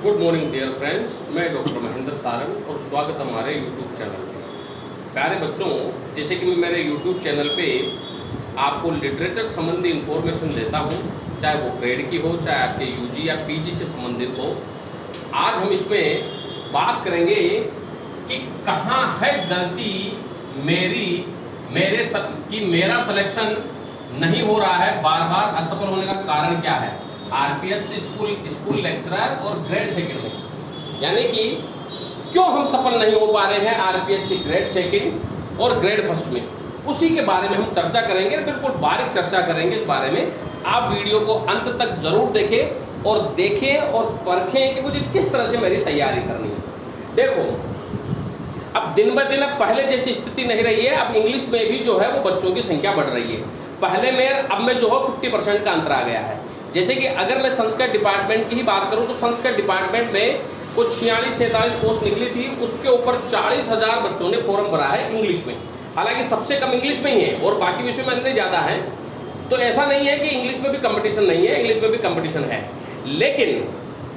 Good morning dear friends, मैं doctor Mahendra Sarang और स्वागत है हमारे यूट्यूब चैनल पे। प्यारे बच्चों, जैसे कि मैं मेरे यूट्यूब चैनल पे आपको लिटरेचर संबंधी इंफॉर्मेशन देता हूँ, चाहे वो ग्रेड की हो, चाहे आपके यूजी या पीजी से संबंधित हो। आज हम इसमें बात करेंगे कि कहाँ है गलती मेरा सिलेक्शन नहीं हो रहा है, बार बार असफल होने का कारण क्या है। आरपीएस स्कूल लेक्चरर और ग्रेड सेकंड में, यानी कि क्यों हम सफल नहीं हो पा रहे हैं आरपीएस ग्रेड सेकंड और ग्रेड फर्स्ट में, उसी के बारे में हम चर्चा करेंगे। बिल्कुल बारीक चर्चा करेंगे इस बारे में। आप वीडियो को अंत तक जरूर देखें और परखें कि मुझे किस तरह से मेरी तैयारी करनी है। देखो, अब दिन ब दिन अब पहले जैसी स्थिति नहीं रही है। अब इंग्लिश में भी जो है वो बच्चों की संख्या बढ़ रही है। पहले में अब में जो है 50% का अंतर आ गया है। जैसे कि अगर मैं संस्कृत डिपार्टमेंट की ही बात करूं तो संस्कृत डिपार्टमेंट में कुछ 46-47 पोस्ट निकली थी, उसके ऊपर 40,000 बच्चों ने फॉर्म भरा है इंग्लिश में। हालांकि सबसे कम इंग्लिश में ही है और बाकी विषयों में इतने ज़्यादा हैं। तो ऐसा नहीं है कि इंग्लिश में भी कंपटीशन नहीं है, इंग्लिश में भी कंपटीशन है, लेकिन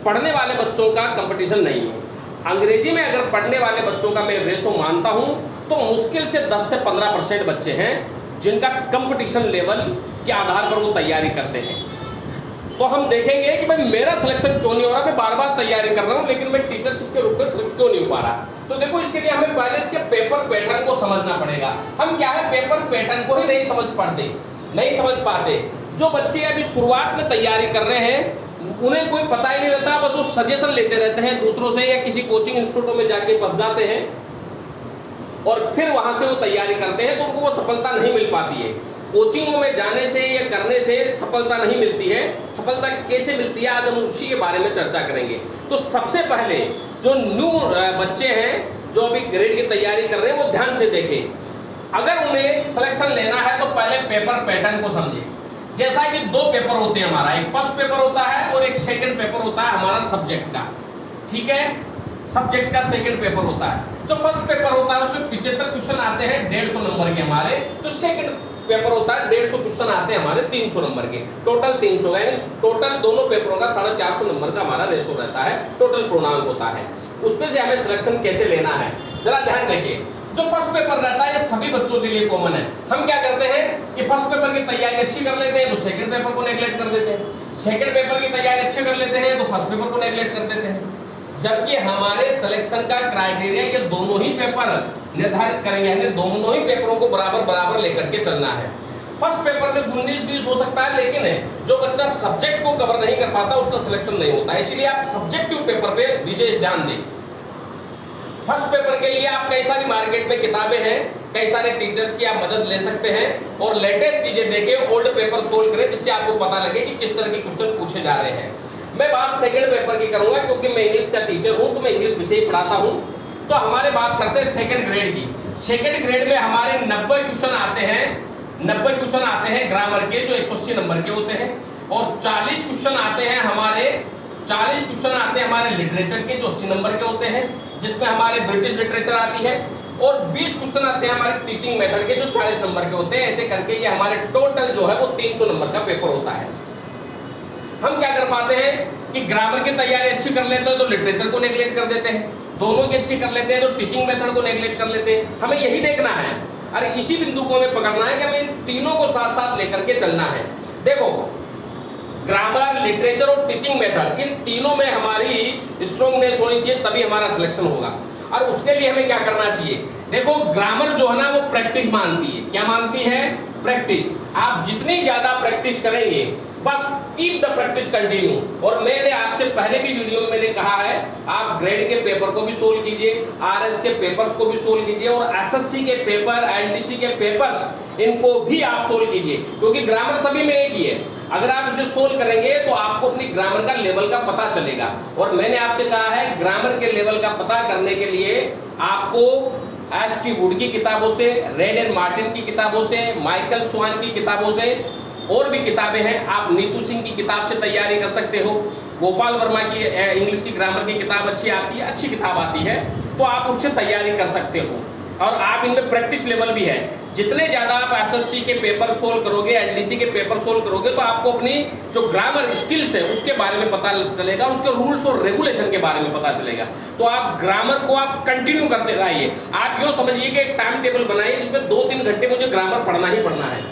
पढ़ने वाले बच्चों का कंपटीशन नहीं है। अंग्रेजी में अगर पढ़ने वाले बच्चों का मैं रेशो मानता हूँ तो मुश्किल से 10 से 15% बच्चे हैं जिनका कंपटीशन लेवल के आधार पर वो तैयारी करते हैं। तो हम देखेंगे कि भाई मेरा सिलेक्शन क्यों नहीं हो रहा। मैं बार बार तैयारी कर रहा हूँ लेकिन मैं टीचरशिप के रूप में सिलेक्ट क्यों नहीं हो पा रहा। तो देखो, इसके लिए हमें पहले इसके पेपर पैटर्न को समझना पड़ेगा। हम क्या है, पेपर पैटर्न को ही नहीं समझ पाते। जो बच्चे अभी शुरुआत में तैयारी कर रहे हैं उन्हें कोई पता ही नहीं रहता, बस वो सजेशन लेते रहते हैं दूसरों से या किसी कोचिंग इंस्टीट्यूटों में जाके फंस जाते हैं और फिर वहां से वो तैयारी करते हैं, तो उनको वो सफलता नहीं मिल पाती है। कोचिंगों में जाने से या करने से सफलता नहीं मिलती है। सफलता कैसे मिलती है, आज हम उसी के बारे में चर्चा करेंगे। तो सबसे पहले जो न्यू बच्चे हैं जो अभी ग्रेड की तैयारी कर रहे हैं वो ध्यान से देखें। अगर उन्हें सिलेक्शन लेना है तो पहले पेपर पैटर्न को समझें। जैसा कि दो पेपर होते हैं हमारा, एक फर्स्ट पेपर होता है और एक सेकंड पेपर होता है हमारा सब्जेक्ट का। ठीक है, सब्जेक्ट का सेकंड पेपर होता है। जो फर्स्ट पेपर होता है उसमें 75 क्वेश्चन आते हैं 150 नंबर के हमारे। जो सेकंड पेपर होता है 150 क्वेश्चन आते हैं हमारे 300 नंबर के। टोटल 300, यानी टोटल दोनों पेपरों का 450 नंबर का हमारा रेशो रहता है, टोटल पूर्णांक होता है। उसमें से हमें सिलेक्शन कैसे लेना है जरा ध्यान देखिए। जो फर्स्ट पेपर रहता है ये सभी बच्चों के लिए कॉमन है। हम क्या करते हैं कि फर्स्ट पेपर की तैयारी अच्छी कर लेते हैं तो सेकंड पेपर को नेग्लेक्ट कर देते हैं, सेकंड पेपर की तैयारी अच्छी कर लेते हैं तो फर्स्ट पेपर को नेग्लेक्ट कर देते हैं। जबकि हमारे सिलेक्शन का क्राइटेरिया ये दोनों ही पेपर निर्धारित करेंगे, हमें दोनों ही पेपरों को बराबर लेकर के चलना है। फर्स्ट पेपर में 19-20 हो सकता है, लेकिन जो बच्चा सब्जेक्ट को कवर नहीं कर पाता उसका सिलेक्शन नहीं होता है। इसलिए आप सब्जेक्टिव पेपर पे विशेष ध्यान दें। फर्स्ट पेपर के लिए आप कई सारी मार्केट में किताबें हैं, कई सारे टीचर्स की आप मदद ले सकते हैं और लेटेस्ट चीजें देखें, ओल्ड पेपर सोल्व करें, जिससे आपको पता लगे कि किस तरह के क्वेश्चन पूछे जा रहे हैं। मैं बात सेकंड पेपर की करूंगा क्योंकि मैं इंग्लिश का टीचर हूं, तो मैं इंग्लिश विषय पढ़ाता हूं। तो हमारे बात करते हैं सेकंड ग्रेड की। सेकंड ग्रेड में हमारे 90 क्वेश्चन आते हैं ग्रामर के, जो 180 नंबर के होते हैं, और 40 क्वेश्चन आते हैं हमारे लिटरेचर के, जो 80 नंबर के होते हैं, जिसमें हमारे ब्रिटिश लिटरेचर आती है, और 20 क्वेश्चन आते हैं हमारे टीचिंग मेथड के, जो 40 नंबर के होते हैं। ऐसे करके ये हमारे टोटल जो है वो 300 नंबर का पेपर होता है। हम क्या कर पाते हैं कि ग्रामर की तैयारी अच्छी कर लेते हैं तो लिटरेचर को नेग्लेक्ट कर देते हैं, दोनों की अच्छी कर लेते हैं तो टीचिंग मेथड को नेग्लेक्ट कर लेते हैं। हमें यही देखना है, अरे इसी बिंदु को हमें पकड़ना है कि हमें इन तीनों को साथ साथ लेकर के चलना है। देखो, ग्रामर, लिटरेचर और टीचिंग मेथड, इन तीनों में हमारी स्ट्रॉन्गनेस होनी चाहिए, तभी हमारा सिलेक्शन होगा। और उसके लिए हमें क्या करना चाहिए, देखो ग्रामर जो है ना वो प्रैक्टिस मानती है। क्या मानती है? प्रैक्टिस। आप जितनी ज्यादा प्रैक्टिस करेंगे, बस कीप द प्रैक्टिस कंटिन्यू। और मैंने आपसे पहले भी वीडियो में मैंने कहा है, आप ग्रेड के पेपर को भी सोल्व कीजिए, आरएस के पेपर्स को भी सोल्व कीजिए, और एसएससी के पेपर, एनडीसी के पेपर्स, इनको भी आप सोल्व कीजिए, क्योंकि ग्रामर सभी में एक ही है। अगर आप इसे सोल्व करेंगे तो आपको अपनी ग्रामर का लेवल का पता चलेगा। और मैंने आपसे कहा है, ग्रामर के लेवल का पता करने के लिए आपको एस.टी. वुड की किताबों से, रेड एंड मार्टिन की किताबों से, माइकल स्वान की किताबों से, और भी किताबें हैं, आप नीतू सिंह की किताब से तैयारी कर सकते हो। गोपाल वर्मा की इंग्लिश की ग्रामर की किताब अच्छी आती है, अच्छी किताब आती है, तो आप उससे तैयारी कर सकते हो। और आप इनमें प्रैक्टिस लेवल भी है। जितने ज्यादा आप एसएससी के पेपर सोल्व करोगे, एलडीसी के पेपर सोल्व करोगे, तो आपको अपनी जो ग्रामर स्किल्स है उसके बारे में पता चलेगा, उसके रूल्स और रेगुलेशन के बारे में पता चलेगा। तो आप ग्रामर को आप कंटिन्यू करते रहिए। आप यूँ समझिए कि एक टाइम टेबल बनाइए जिसमें 2-3 घंटे मुझे ग्रामर पढ़ना ही पढ़ना है।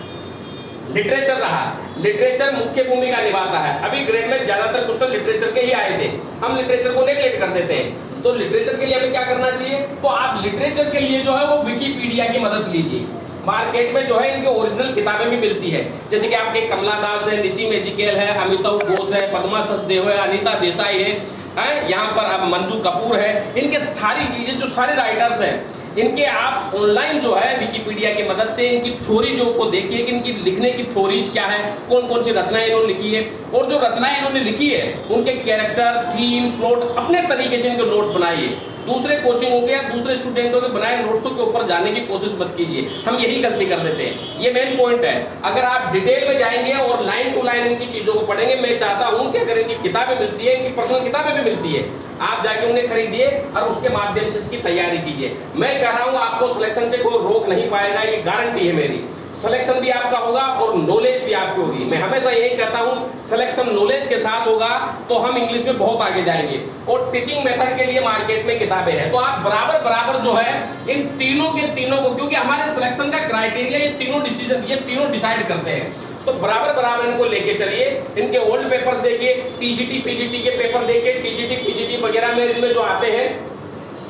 लिटरेचर रहा, लिटरेचर मुख्य भूमिका निभाता है। अभी ग्रेड में ज्यादातर क्वेश्चन लिटरेचर के ही आए थे, हम लिटरेचर को नेगलेक्ट कर देते हैं। तो लिटरेचर के लिए हमें क्या करना चाहिए? तो आप लिटरेचर के लिए जो है वो विकिपीडिया की मदद लीजिए। मार्केट में जो है इनकी ओरिजिनल किताबें भी मिलती है, जैसे कि आपके कमला दास है, निसी मेजिकेल है, अमिताभ घोष है, पद्मा सचदेव है, अनीता देसाई है, यहाँ पर अब मंजू कपूर है। इनके सारी ये जो सारे राइटर्स हैं, इनके आप ऑनलाइन जो है विकिपीडिया की मदद से इनकी थ्योरी जो को देखिए कि इनकी लिखने की थ्योरीज क्या है, कौन कौन सी रचनाएं इन्होंने लिखी है, और जो रचनाएं इन्होंने लिखी है उनके कैरेक्टर, थीम, प्लॉट अपने तरीके से इनके नोट्स बनाइए। दूसरे कोचिंगों के या दूसरे स्टूडेंटों के बनाए नोट्सों के ऊपर जाने की कोशिश मत कीजिए। हम यही गलती कर देते हैं, ये मेन पॉइंट है। अगर आप डिटेल में जाएंगे और लाइन टू लाइन इनकी चीजों को पढ़ेंगे, मैं चाहता हूं कि अगर इनकी किताबें मिलती है, इनकी पर्सनल किताबें भी मिलती है, आप जाके उन्हें खरीदिए और उसके माध्यम से इसकी तैयारी कीजिए। मैं कह रहा हूं आपको सिलेक्शन से कोई रोक नहीं पाएगा, ये गारंटी है मेरी। सिलेक्शन भी आपका होगा और नॉलेज भी आपकी होगी। मैं हमेशा यही कहता हूं, सिलेक्शन नॉलेज के साथ होगा तो हम इंग्लिश में बहुत आगे जाएंगे। और टीचिंग मेथड के लिए मार्केट में किताबें हैं, तो आप बराबर बराबर जो है इन तीनों के तीनों को, क्योंकि हमारे सिलेक्शन का क्राइटेरिया ये तीनों डिसाइड करते हैं, तो बराबर बराबर इनको लेके चलिए। इनके ओल्ड पेपर्स देखिए, टीजीटी पीजीटी के पेपर देखिए, टीजीटी पीजीटी वगैरह में इनमें जो आते हैं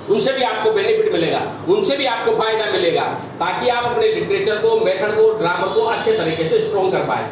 उनसे भी आपको बेनिफिट मिलेगा, उनसे भी आपको फायदा मिलेगा, ताकि आप अपने लिटरेचर को, मेथड को, ग्रामर को अच्छे तरीके से स्ट्रॉन्ग कर पाए।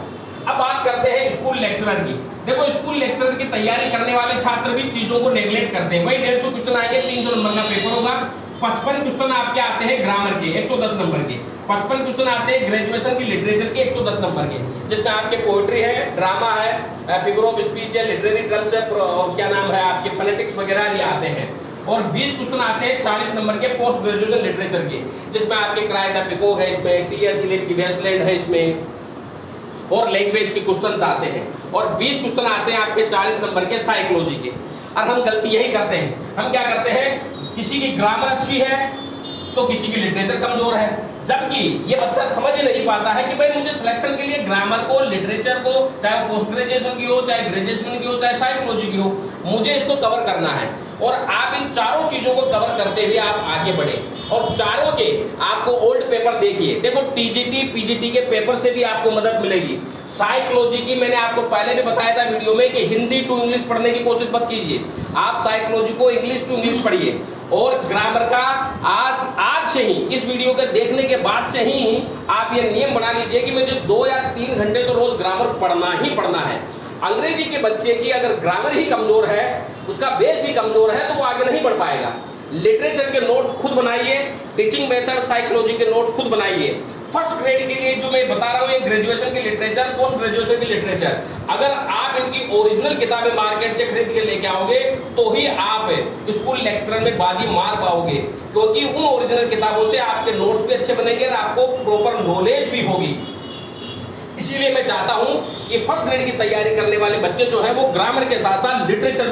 अब बात करते हैं स्कूल लेक्चरर की। देखो, स्कूल लेक्चरर की तैयारी करने वाले छात्र भी चीजों को नेग्लेक्ट करते हैं। वही 150 क्वेश्चन आएंगे, 300 नंबर का पेपर होगा। 55 क्वेश्चन आपके आते हैं ग्रामर के 110 नंबर के, 55 क्वेश्चन आते हैं ग्रेजुएशन की लिटरेचर के 110 नंबर के, जिसमें आपके पोएट्री है, ड्रामा है, फिगर ऑफ स्पीच है, लिटरेरी टर्म्स है, क्या नाम है आपके फोनेटिक्स वगैरह ये आते हैं। और 20 क्वेश्चन आते हैं 40 नंबर के पोस्ट ग्रेजुएशन लिटरेचर के, जिसमें आपके क्राय द पिकॉक है, इसमें टीएस इलियट की वेस्टलैंड है इसमें, और लैंग्वेज के क्वेश्चंस आते हैं। और 20 क्वेश्चन आते हैं आपके 40 नंबर के साइकोलॉजी के। और हम गलती यही करते हैं, हम क्या करते हैं, किसी की ग्रामर अच्छी है तो किसी की लिटरेचर कमजोर है, जबकि ये बच्चा समझ ही नहीं पाता है कि भाई मुझे सिलेक्शन के लिए ग्रामर को, लिटरेचर को, चाहे पोस्ट ग्रेजुएशन की हो, चाहे ग्रेजुएशन की हो, चाहे साइकोलॉजी की हो, मुझे इसको कवर करना है। और आप इन चारों चीजों को कवर करते हुए आप आगे बढ़े। और चारों के आपको ओल्ड पेपर देखिए, देखो टीजीटी पीजीटी के पेपर से भी आपको मदद मिलेगी। साइकोलॉजी की मैंने आपको पहले भी बताया था वीडियो में कि हिंदी टू इंग्लिश पढ़ने की कोशिश मत कीजिए, आप साइकोलॉजी को इंग्लिश टू इंग्लिश पढ़िए। और ग्रामर का आज से ही, इस वीडियो के देखने के बाद से ही आप ये नियम बना लीजिए कि मुझे 2 या 3 घंटे तो रोज ग्रामर पढ़ना ही पढ़ना है। अंग्रेजी के बच्चे की अगर ग्रामर ही कमजोर है, उसका बेस ही कमजोर है, तो वो आगे नहीं बढ़ पाएगा। लिटरेचर के नोट्स खुद बनाइए, टीचिंग मेथड, साइकोलॉजी के नोट्स खुद बनाइए। फर्स्ट ग्रेड के लिए जो मैं बता रहा हूँ, ये ग्रेजुएशन की लिटरेचर, पोस्ट ग्रेजुएशन की लिटरेचर, अगर आप इनकी ओरिजिनल किताबें मार्केट से खरीद के लेके आओगे तो ही आप स्कूल लेक्चरर में बाजी मार पाओगे, क्योंकि उन ओरिजिनल किताबों से आपके नोट्स भी अच्छे बनेंगे और आपको प्रॉपर नॉलेज भी होगी। इसीलिए मैं चाहता हूं कि फर्स्ट ग्रेड की तैयारी करने वाले बच्चे जो है वो ग्रामर के साथ साथ लिटरेचर भी